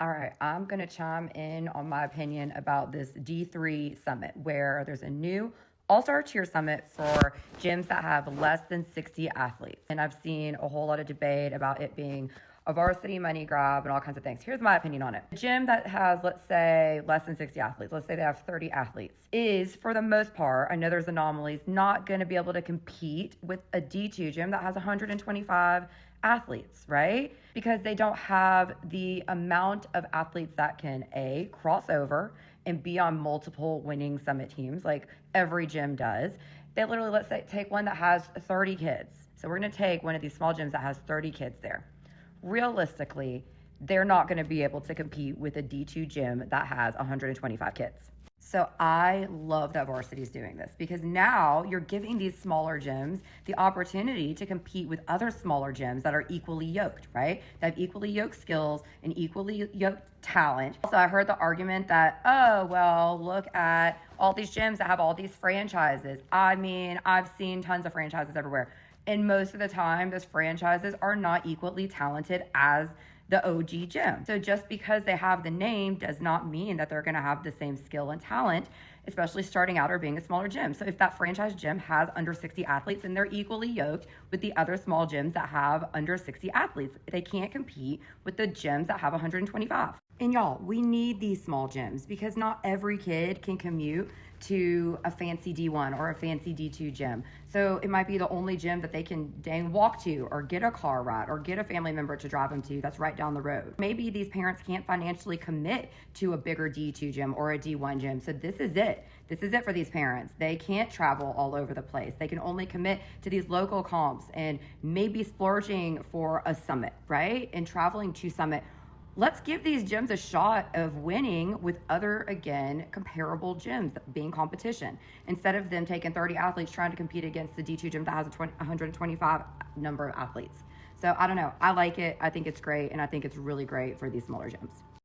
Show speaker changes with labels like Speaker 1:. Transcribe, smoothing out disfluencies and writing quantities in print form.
Speaker 1: All right, I'm going to chime in on my opinion about this D3 summit where there's a new all-star cheer summit for gyms that have less than 60 athletes. And I've seen a whole lot of debate about it being a varsity money grab and all kinds of things. Here's my opinion on it. A gym that has, let's say, less than 60 athletes, let's say they have 30 athletes, is for the most part, I know there's anomalies, not going to be able to compete with a D2 gym that has 125 athletes, right? Because they don't have the amount of athletes that can A, cross over and be on multiple winning summit teams like every gym does. They literally, let's say, take one that has 30 kids. So we're going to take one of these small gyms that has 30 kids there. Realistically, they're not going to be able to compete with a D2 gym that has 125 kids. So I love that varsity is doing this because now you're giving these smaller gyms the opportunity to compete with other smaller gyms that are equally yoked, right? That have equally yoked skills and equally yoked talent. Also, I heard the argument that, oh, well, look at all these gyms that have all these franchises. I mean, I've seen tons of franchises everywhere. And most of the time, those franchises are not equally talented as the OG gym. So just because they have the name does not mean that they're going to have the same skill and talent, especially starting out or being a smaller gym. So if that franchise gym has under 60 athletes and they're equally yoked with the other small gyms that have under 60 athletes, they can't compete with the gyms that have 125. And y'all, we need these small gyms because not every kid can commute to a fancy D1 or a fancy D2 gym. So it might be the only gym that they can dang walk to or get a car ride or get a family member to drive them to that's right down the road. Maybe these parents can't financially commit to a bigger D2 gym or a D1 gym. So this is it. This is it for these parents. They can't travel all over the place. They can only commit to these local comps and maybe splurging for a summit, right? And traveling to summit. Let's give these gyms a shot of winning with other, again, comparable gyms being competition instead of them taking 30 athletes trying to compete against the D2 gym that has a 125 number of athletes. So I don't know. I like it. I think it's great. And I think it's really great for these smaller gyms.